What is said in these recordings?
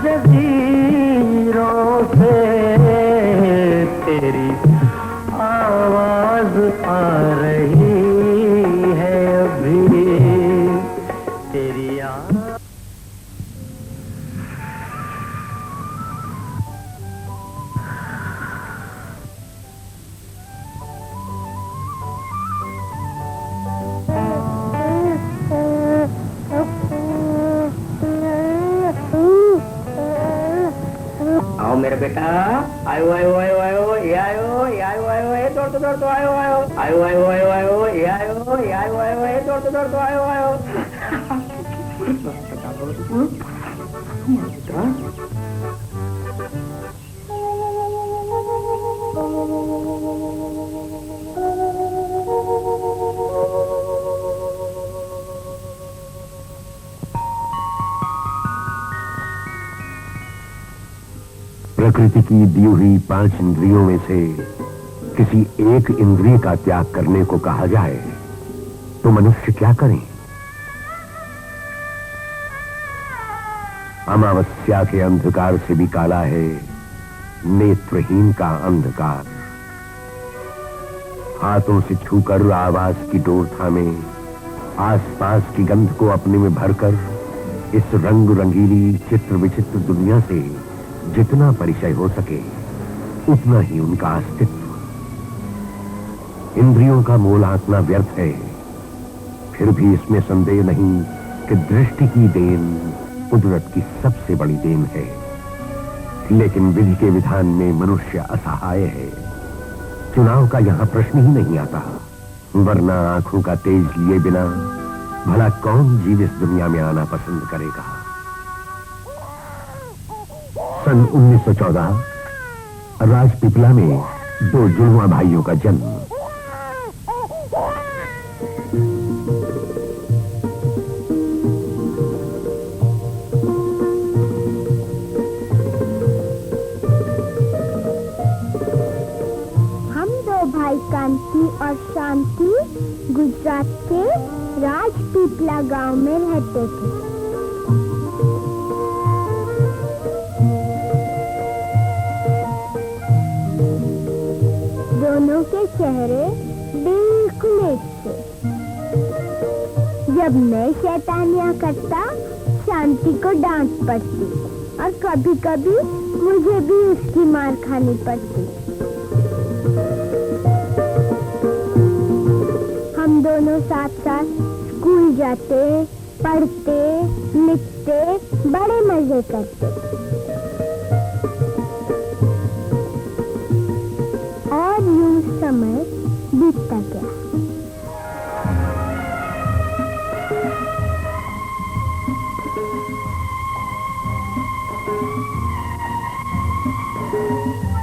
जजीरों से तेरी आवाज आ रही है अभी, तेरी आओ मेरा बेटा, आयो आयो आयो आयो, ये आयो ये आयो आयो, ये दौड़ तो आयो आयो, आयो आयो आयो आयो, ये आयो ये आयो आयो, ये दौड़ तो आयो आयो। प्रकृति की दी हुई 5 इंद्रियों में से किसी एक इंद्रिय का त्याग करने को कहा जाए तो मनुष्य क्या करे? अमावस्या के अंधकार से भी काला है नेत्रहीन का अंधकार। हाथों से छूकर आवाज की डोर थामे, आसपास की गंध को अपने में भरकर इस रंग रंगीली चित्र विचित्र दुनिया से जितना परिचय हो सके उतना ही उनका अस्तित्व। इंद्रियों का मोल आंकना व्यर्थ है, फिर भी इसमें संदेह नहीं कि दृष्टि की देन कुदरत की सबसे बड़ी देन है। लेकिन विधि के विधान में मनुष्य असहाय है। चुनाव का यहां प्रश्न ही नहीं आता, वरना आंखों का तेज लिए बिना भला कौन जीव इस दुनिया में आना पसंद करेगा। सन 1914 राजपीपला में 2 जुड़वा भाइयों का जन्म। हम 2 भाई कांति और शांति गुजरात के राजपीपला गांव में रहते थे। दोनों के चेहरे बिल्कुल एक थे। जब मैं शैतानियां करता, शांति को डांट पड़ती और कभी कभी मुझे भी उसकी मार खानी पड़ती। हम दोनों साथ साथ स्कूल जाते, पढ़ते, लिखते, बड़े मजे करते। और यूं समय बीतता गया।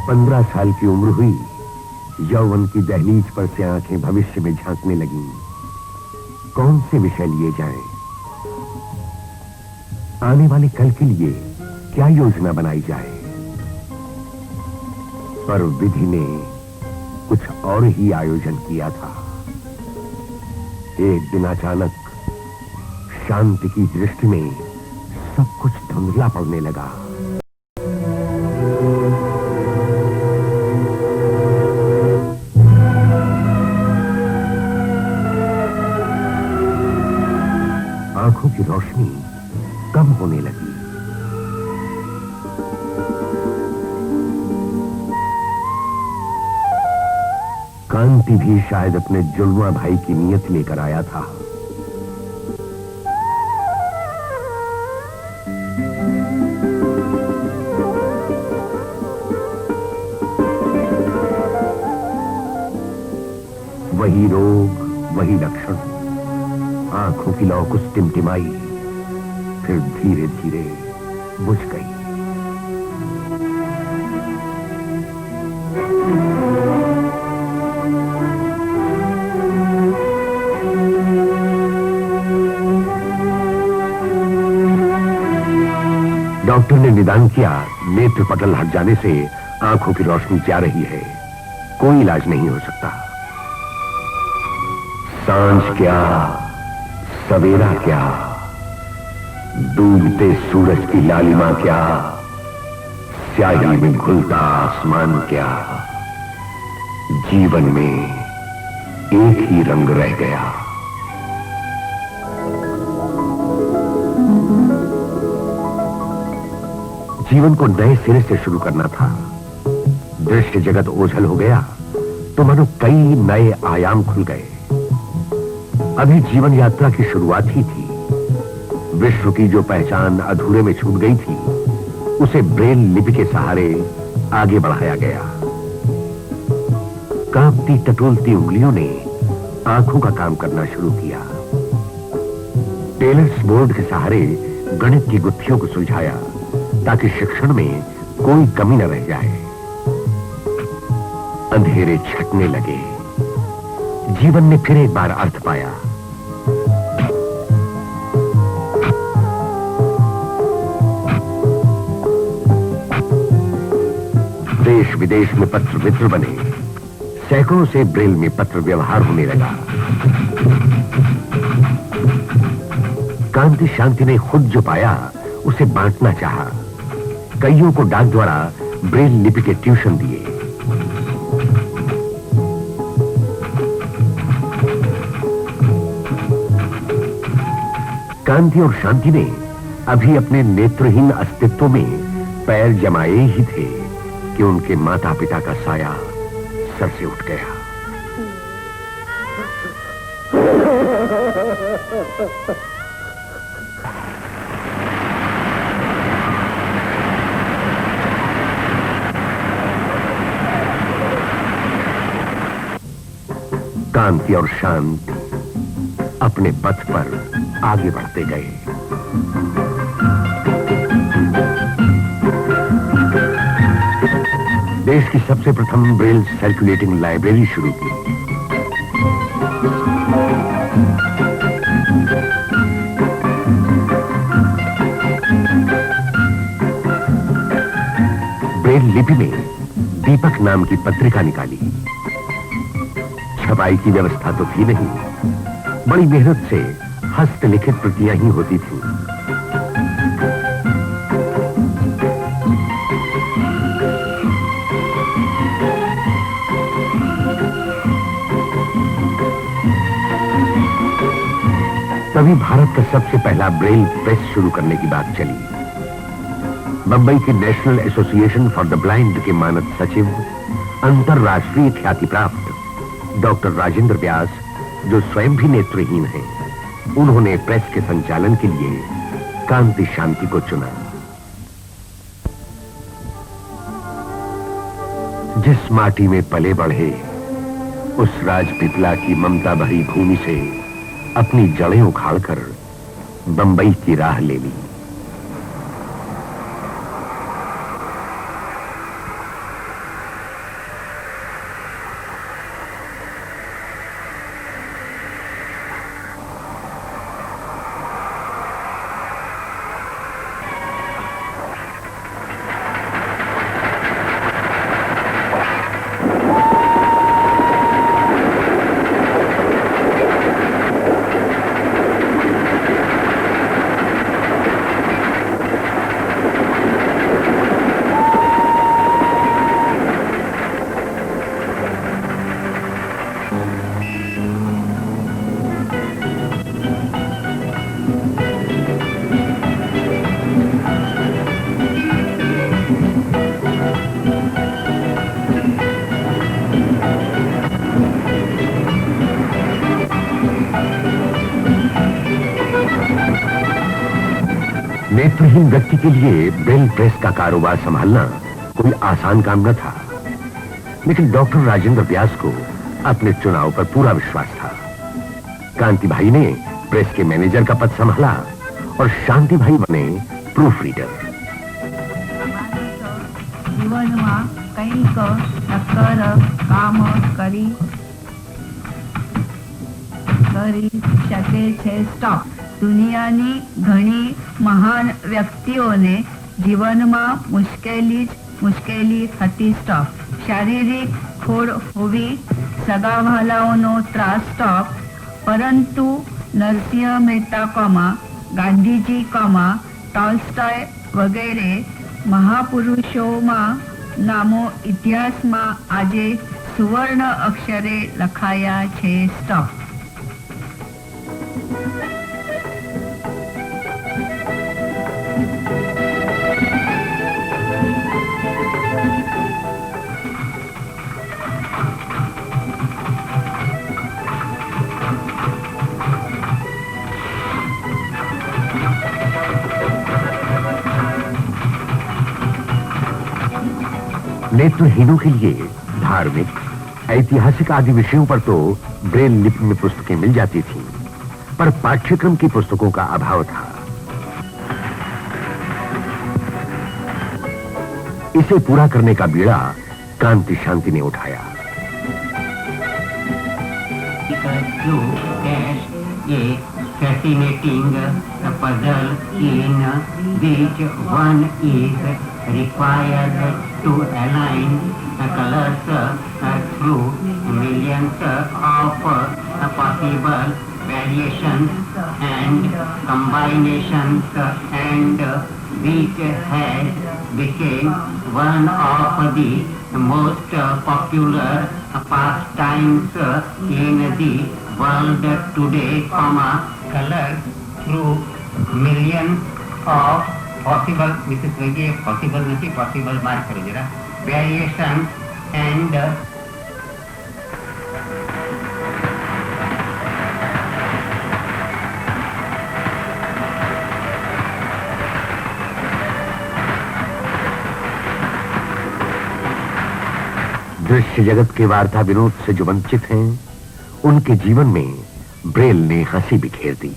पंद्रह साल की उम्र हुई, यौवन की दहलीज पर से आंखें भविष्य में झांकने लगीं। कौन से विषय लिए जाएं? आने वाले कल के लिए क्या योजना बनाई जाए? पर विधि ने कुछ और ही आयोजन किया था। एक दिन अचानक शांति की दृष्टि में सब कुछ धुंधला पड़ने लगा। आंखों की रोशनी कम होने लगी। कांति भी शायद अपने जुड़वा भाई की नियत लेकर आया था। वही रोग, वही लक्षण। आंखों की लौ कुछ टिमटिमाई, फिर धीरे धीरे बुझ गई। डॉक्टर ने निदान किया, नेत्र पटल हट जाने से आंखों की रोशनी जा रही है, कोई इलाज नहीं हो सकता। सांझ क्या, सवेरा क्या, डूबते सूरज की लालिमा क्या, स्याही में घुलता आसमान क्या, जीवन में एक ही रंग रह गया। जीवन को नए सिरे से शुरू करना था। दृश्य जगत ओझल हो गया तो मानो कई नए आयाम खुल गए। अभी जीवन यात्रा की शुरुआत ही थी। विश्व की जो पहचान अधूरे में छूट गई थी उसे ब्रेल लिपि के सहारे आगे बढ़ाया गया। कांपती टटोलती उंगलियों ने आंखों का काम करना शुरू किया। टेलर्स बोर्ड के सहारे गणित की गुत्थियों को सुलझाया ताकि शिक्षण में कोई कमी न रह जाए। अंधेरे छटने लगे। जीवन ने फिर एक बार अर्थ पाया। देश विदेश में पत्र वित्र बने। सैकड़ों से ब्रेल में पत्र व्यवहार होने लगा। कांति शांति ने खुद जो पाया उसे बांटना चाहा। कईयों को डाक द्वारा ब्रेल लिपि के ट्यूशन दिए। कांति और शांति ने अभी अपने नेत्रहीन अस्तित्व में पैर जमाए ही थे कि उनके माता पिता का साया सर से उठ गया। कांति और शांति अपने पथ पर आगे बढ़ते गए। देश की सबसे प्रथम ब्रेल सर्कुलेटिंग लाइब्रेरी शुरू की। ब्रेल लिपि में दीपक नाम की पत्रिका निकाली। छपाई की व्यवस्था तो थी नहीं। बड़ी मेहनत से हस्तलिखित प्रतियां ही होती थी। तभी भारत का सबसे पहला ब्रेल प्रेस शुरू करने की बात चली। बंबई के national association for the blind के मानद सचिव, अंतरराष्ट्रीय ख्याति प्राप्त डॉक्टर राजेंद्र व्यास, जो स्वयं भी नेत्रहीन हैं, उन्होंने प्रेस के संचालन के लिए कांति शांति को चुना। जिस माटी में पले बढ़े उस राजपिपला की ममता भरी भूमि से अपनी जड़ें उखाड़कर बंबई की राह ले ली। नेत्रहीन व्यक्ति के लिए ब्रेल प्रेस का कारोबार संभालना कोई आसान काम न था, लेकिन डॉक्टर राजेंद्र व्यास को अपने चुनाव पर पूरा विश्वास था। कांति भाई ने प्रेस के मैनेजर का पद संभाला और शांति भाई बने प्रूफ रीडर। जीवन में કંઈક નક્કર કામ કરી શકે છે સ્ટોપ। દુનિયાની ઘણી મહાન વ્યક્તિઓને જીવનમાં મુશ્કેલી હતી સ્ટોપ। શારીરિક ખોડ હોવી, સગાવહાલાઓનો ત્રાસ સ્ટોપ, પરંતુ નરસિંહ મહેતા ગાંધીજી ટોલ્સ્ટોય વગેરે મહાપુરુષોમાં નામો ઇતિહાસમાં આજે સુવર્ણ અક્ષરે લખાયા છે. સ્ટોપ. नेत्रहीनों के लिए धार्मिक, ऐतिहासिक आदि विषयों पर तो ब्रेल लिपि में पुस्तकें मिल जाती थीं, पर पाठ्यक्रम की पुस्तकों का अभाव था. इसे पूरा करने का बीड़ा कांति शांति ने उठाया. A fascinating puzzle in which one is required to align colors through millions of possible variations and combinations, and which has become one of the most popular pastimes in the world today, color through millions of possible, which is very possible, not possible, mark करो जरा, variations and दृश्य जगत के वार्ता विनोद से जो वंचित हैं, उनके जीवन में ब्रेल ने हंसी बिखेर दी.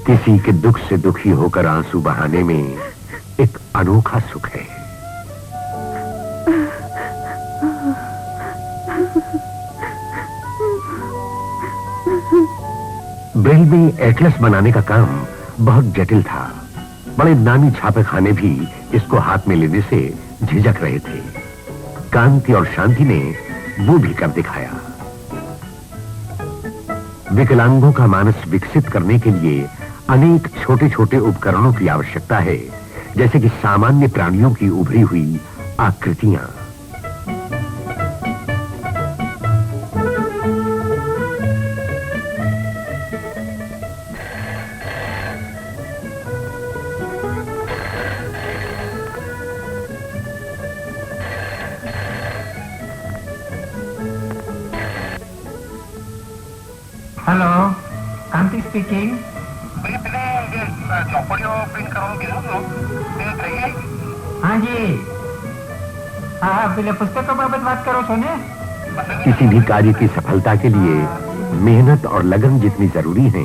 किसी के दुख से दुखी होकर आंसू बहाने में एक अनोखा सुख है. ब्रेल में एटलस बनाने का काम बहुत जटिल था. बड़े नामी छापेखाने भी इसको हाथ में लेने से झिझक रहे थे. कांति और शांति ने वो भी कर दिखाया. विकलांगों का मानस विकसित करने के लिए अनेक छोटे छोटे उपकरणों की आवश्यकता है, जैसे कि सामान्य प्राणियों की उभरी हुई आकृतियां. हेलो, कांति स्पीकिंग. हाँ जी, हाँ पहले पुस्तकों बाबत बात करो सोने. किसी भी कार्य की सफलता के लिए मेहनत और लगन जितनी जरूरी है,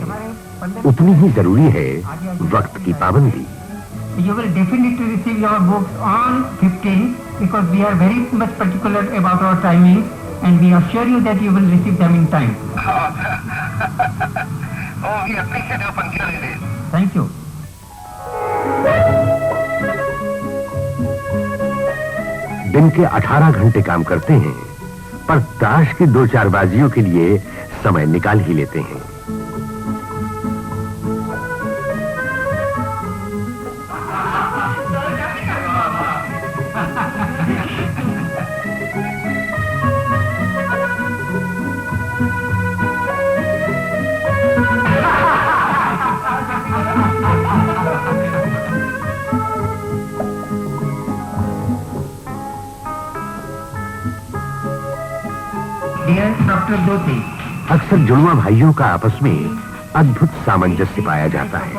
उतनी ही जरूरी है वक्त की पाबंदी. You will definitely receive your books on 15th because we are very much particular about our timing, and we assure you that you will receive them in time. Oh, we appreciate your punctuality. Thank you. दिन के 18 घंटे काम करते हैं, पर ताश की 2-4 बाजियों के लिए समय निकाल ही लेते हैं. Dear Dr. Doti, अक्सर जुड़वा भाइयों का आपस में अद्भुत सामंजस्य पाया जाता है.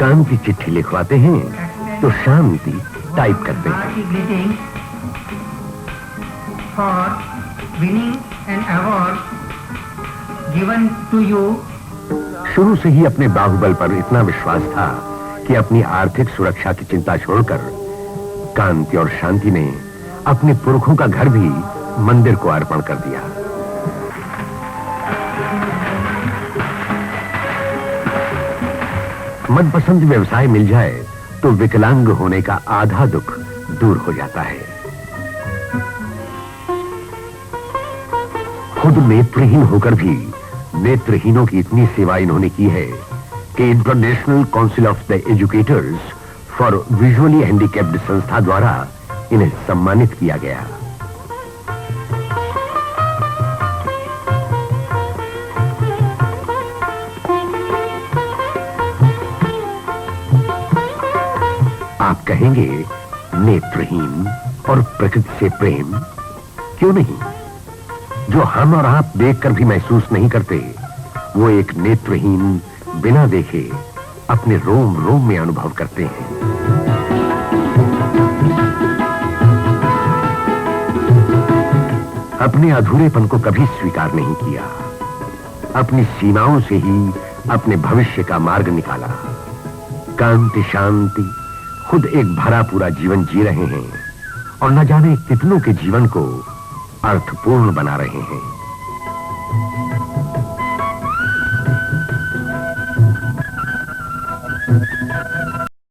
कांति चिट्ठी लिखवाते हैं तो शांति टाइप करते हैं. greetings for winning an award given to you. शुरू से ही अपने बाहुबल पर इतना विश्वास था कि अपनी आर्थिक सुरक्षा की चिंता छोड़कर कांति और शांति ने अपने पुरखों का घर भी मंदिर को अर्पण कर दिया. मनपसंद व्यवसाय मिल जाए तो विकलांग होने का आधा दुख दूर हो जाता है। खुद नेत्रहीन होकर भी नेत्रहीनों की इतनी सेवा इन्होंने की है कि international council of the educators for visually handicapped संस्था द्वारा इन्हें सम्मानित किया गया। आप कहेंगे नेत्रहीन और प्रकृति से प्रेम, क्यों नहीं? जो हम और आप देखकर भी महसूस नहीं करते, वो एक नेत्रहीन बिना देखे अपने रोम रोम में अनुभव करते हैं। अपने अधूरेपन को कभी स्वीकार नहीं किया, अपनी सीमाओं से ही अपने भविष्य का मार्ग निकाला। कांति शांति खुद एक भरा पूरा जीवन जी रहे हैं और न जाने कितनों के जीवन को अर्थपूर्ण बना रहे हैं।